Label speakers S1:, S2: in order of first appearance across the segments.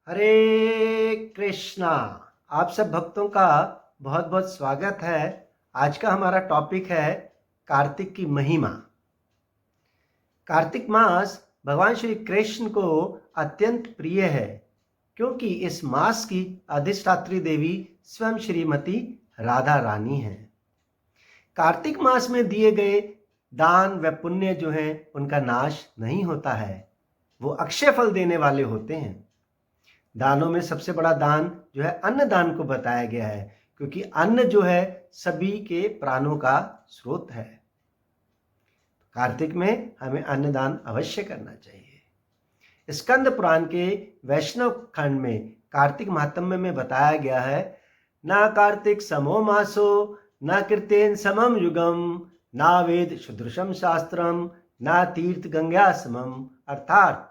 S1: हरे कृष्णा। आप सब भक्तों का बहुत बहुत स्वागत है। आज का हमारा टॉपिक है कार्तिक की महिमा। कार्तिक मास भगवान श्री कृष्ण को अत्यंत प्रिय है, क्योंकि इस मास की अधिष्ठात्री देवी स्वयं श्रीमती राधा रानी है। कार्तिक मास में दिए गए दान व पुण्य जो है उनका नाश नहीं होता है, वो अक्षय फल देने वाले होते हैं। दानों में सबसे बड़ा दान जो है अन्न दान को बताया गया है, क्योंकि अन्न जो है सभी के प्राणों का स्रोत है। कार्तिक में हमें अन्न दान अवश्य करना चाहिए। स्कंद पुराण के वैष्णव खंड में कार्तिक महात्म्य में बताया गया है, ना कार्तिक समो मासो न कृतेन समम युगम ना वेद शुद्रशम शास्त्रम ना तीर्थ गंगा समम। अर्थात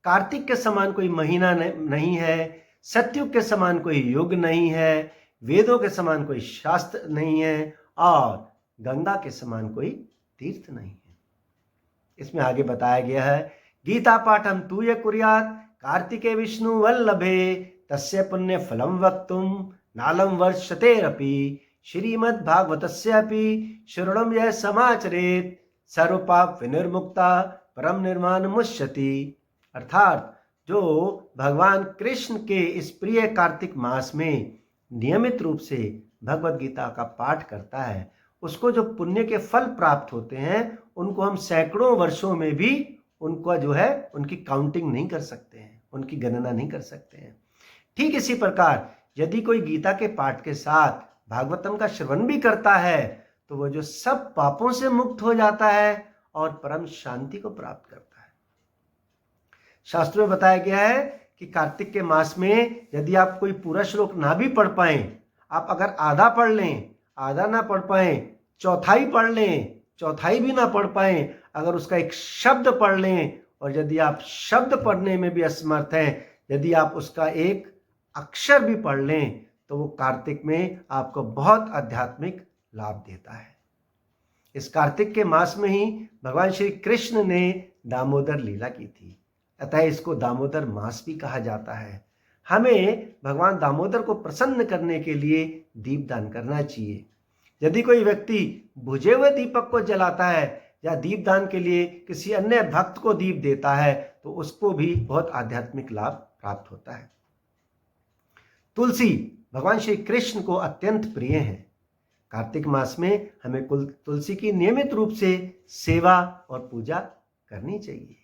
S1: कार्तिक के समान कोई महीना नहीं है, सतयुग के समान कोई युग नहीं है, वेदों के समान कोई शास्त्र नहीं है और गंगा के समान कोई तीर्थ नहीं है। इसमें आगे बताया गया है, गीता पाठम तू ये कुर्यात कार्तिके विष्णु वल्लभे तस्य पुण्य फलम वक्तुम नालम वर्षतेरपि श्रीमद् भागवतस्यापि श्रवणम यह समाचरेत सर्वपाप विनिर्मुक्ता परम निर्माण मुष्यति। अर्थात जो भगवान कृष्ण के इस प्रिय कार्तिक मास में नियमित रूप से भगवत गीता का पाठ करता है, उसको जो पुण्य के फल प्राप्त होते हैं उनको हम सैकड़ों वर्षों में भी उनका जो है उनकी काउंटिंग नहीं कर सकते हैं, उनकी गणना नहीं कर सकते हैं। ठीक इसी प्रकार यदि कोई गीता के पाठ के साथ भागवतम का श्रवण भी करता है तो वो जो सब पापों से मुक्त हो जाता है और परम शांति को प्राप्त करता है। शास्त्रों में बताया गया है कि कार्तिक के मास में यदि आप कोई पूरा श्लोक ना भी पढ़ पाए, आप अगर आधा पढ़ लें, आधा ना पढ़ पाए, चौथाई पढ़ लें, चौथाई भी ना पढ़ पाए, अगर उसका एक शब्द पढ़ लें, और यदि आप शब्द पढ़ने में भी असमर्थ हैं, यदि आप उसका एक अक्षर भी पढ़ लें, तो वो कार्तिक में आपको बहुत आध्यात्मिक लाभ देता है। इस कार्तिक के मास में ही भगवान श्री कृष्ण ने दामोदर लीला की थी, अतः इसको दामोदर मास भी कहा जाता है। हमें भगवान दामोदर को प्रसन्न करने के लिए दीपदान करना चाहिए। यदि कोई व्यक्ति बुझे हुए दीपक को जलाता है या दीपदान के लिए किसी अन्य भक्त को दीप देता है तो उसको भी बहुत आध्यात्मिक लाभ प्राप्त होता है। तुलसी भगवान श्री कृष्ण को अत्यंत प्रिय है। कार्तिक मास में हमें तुलसी की नियमित रूप से सेवा और पूजा करनी चाहिए।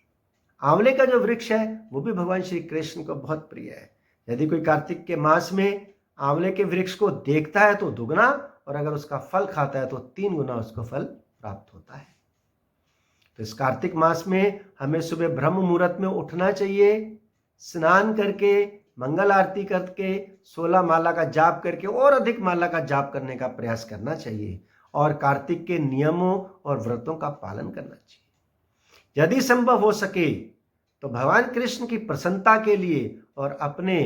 S1: आंवले का जो वृक्ष है वो भी भगवान श्री कृष्ण को बहुत प्रिय है। यदि कोई कार्तिक के मास में आंवले के वृक्ष को देखता है तो दुगना, और अगर उसका फल खाता है तो 3 गुना उसको फल प्राप्त होता है। तो इस कार्तिक मास में हमें सुबह ब्रह्म मुहूर्त में उठना चाहिए, स्नान करके मंगल आरती करके 16 माला का जाप करके और अधिक माला का जाप करने का प्रयास करना चाहिए, और कार्तिक के नियमों और व्रतों का पालन करना चाहिए। यदि संभव हो सके तो भगवान कृष्ण की प्रसन्नता के लिए और अपने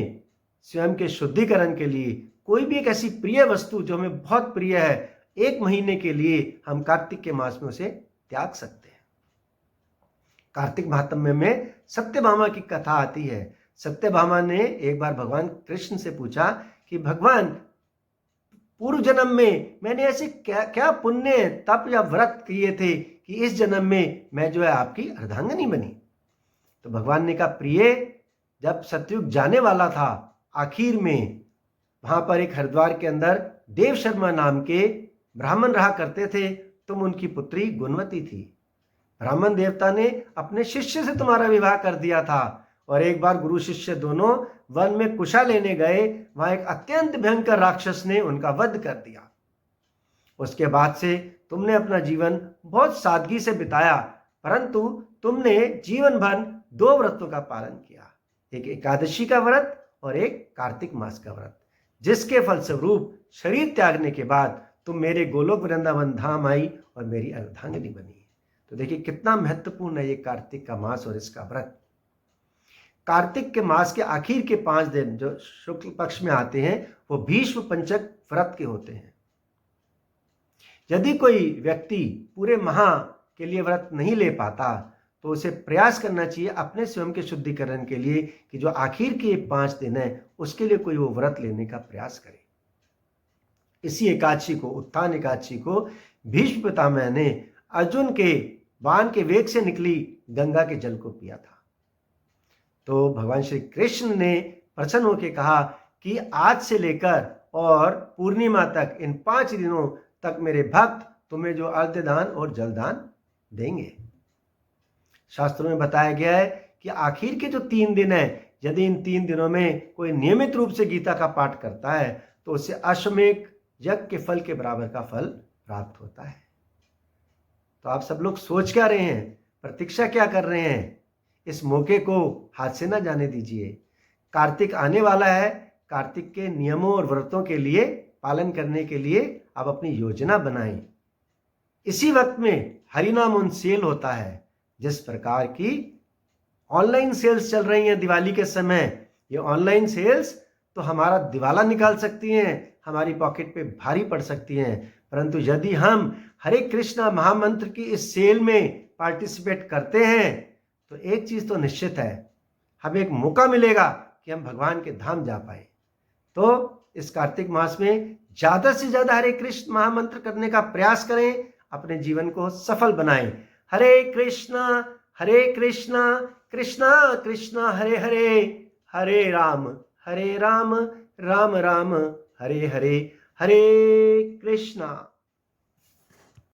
S1: स्वयं के शुद्धिकरण के लिए कोई भी एक ऐसी प्रिय वस्तु जो हमें बहुत प्रिय है, 1 महीने के लिए हम कार्तिक के मास में उसे त्याग सकते हैं। कार्तिक महात्म्य में सत्यभामा की कथा आती है। सत्यभामा ने एक बार भगवान कृष्ण से पूछा कि भगवान, पूर्व जन्म में मैंने ऐसे क्या पुण्य तप या व्रत किए थे कि इस जन्म में मैं जो है आपकी अर्धांगिनी बनी। तो भगवान ने कहा, प्रिय, जब सतयुग जाने वाला था, आखिर में वहां पर एक हरिद्वार के अंदर देव शर्मा नाम के ब्राह्मण रहा करते थे, तुम उनकी पुत्री गुणवती थी। ब्राह्मण देवता ने अपने शिष्य से तुम्हारा विवाह कर दिया था, और एक बार गुरु शिष्य दोनों वन में कुशा लेने गए, वहां एक अत्यंत भयंकर राक्षस ने उनका वध कर दिया। उसके बाद से तुमने अपना जीवन बहुत सादगी से बिताया, परंतु तुमने जीवन भर 2 व्रतों का पालन किया, एक एकादशी का व्रत और एक कार्तिक मास का व्रत, जिसके फलस्वरूप शरीर त्यागने के बाद तुम मेरे गोलोक वृंदावन धाम आई और मेरी अर्धांगिनी बनी। तो देखिए कितना महत्वपूर्ण है ये कार्तिक का मास और इसका व्रत। कार्तिक के मास के आखिर के 5 दिन जो शुक्ल पक्ष में आते हैं वो भीष्म पंचक व्रत के होते हैं। यदि कोई व्यक्ति पूरे माह के लिए व्रत नहीं ले पाता तो उसे प्रयास करना चाहिए अपने स्वयं के शुद्धिकरण के लिए कि जो आखिर के 5 दिन है उसके लिए कोई वो व्रत लेने का प्रयास करे। इसी एकादशी को, उत्थान एकादशी को, भीष्म पितामह ने अर्जुन के बाण के वेग से निकली गंगा के जल को पिया था। तो भगवान श्री कृष्ण ने प्रसन्न होकर कहा कि आज से लेकर और पूर्णिमा तक इन 5 दिनों तक मेरे भक्त तुम्हें जो अर्घ्य दान और जलदान देंगे। शास्त्रों में बताया गया है कि आखिर के जो 3 दिन है, यदि इन 3 दिनों में कोई नियमित रूप से गीता का पाठ करता है तो उससे अश्वमेध यज्ञ के फल के बराबर का फल प्राप्त होता है। तो आप सब लोग सोच क्या रहे हैं, प्रतीक्षा क्या कर रहे हैं? इस मौके को हाथ से ना जाने दीजिए। कार्तिक आने वाला है, कार्तिक के नियमों और व्रतों के लिए पालन करने के लिए आप अपनी योजना बनाएं। इसी वक्त में हरिनाम ऑन सेल होता है। जिस प्रकार की ऑनलाइन सेल्स चल रही हैं दिवाली के समय, ये ऑनलाइन सेल्स तो हमारा दिवाला निकाल सकती हैं, हमारी पॉकेट पे भारी पड़ सकती हैं, परंतु यदि हम हरे कृष्णा महामंत्र की इस सेल में पार्टिसिपेट करते हैं तो एक चीज तो निश्चित है, हमें एक मौका मिलेगा कि हम भगवान के धाम जा पाए। तो इस कार्तिक मास में ज्यादा से ज्यादा हरे कृष्ण महामंत्र करने का प्रयास करें, अपने जीवन को सफल बनाएं। हरे कृष्णा कृष्णा कृष्णा हरे हरे, हरे राम राम राम हरे हरे, हरे कृष्णा।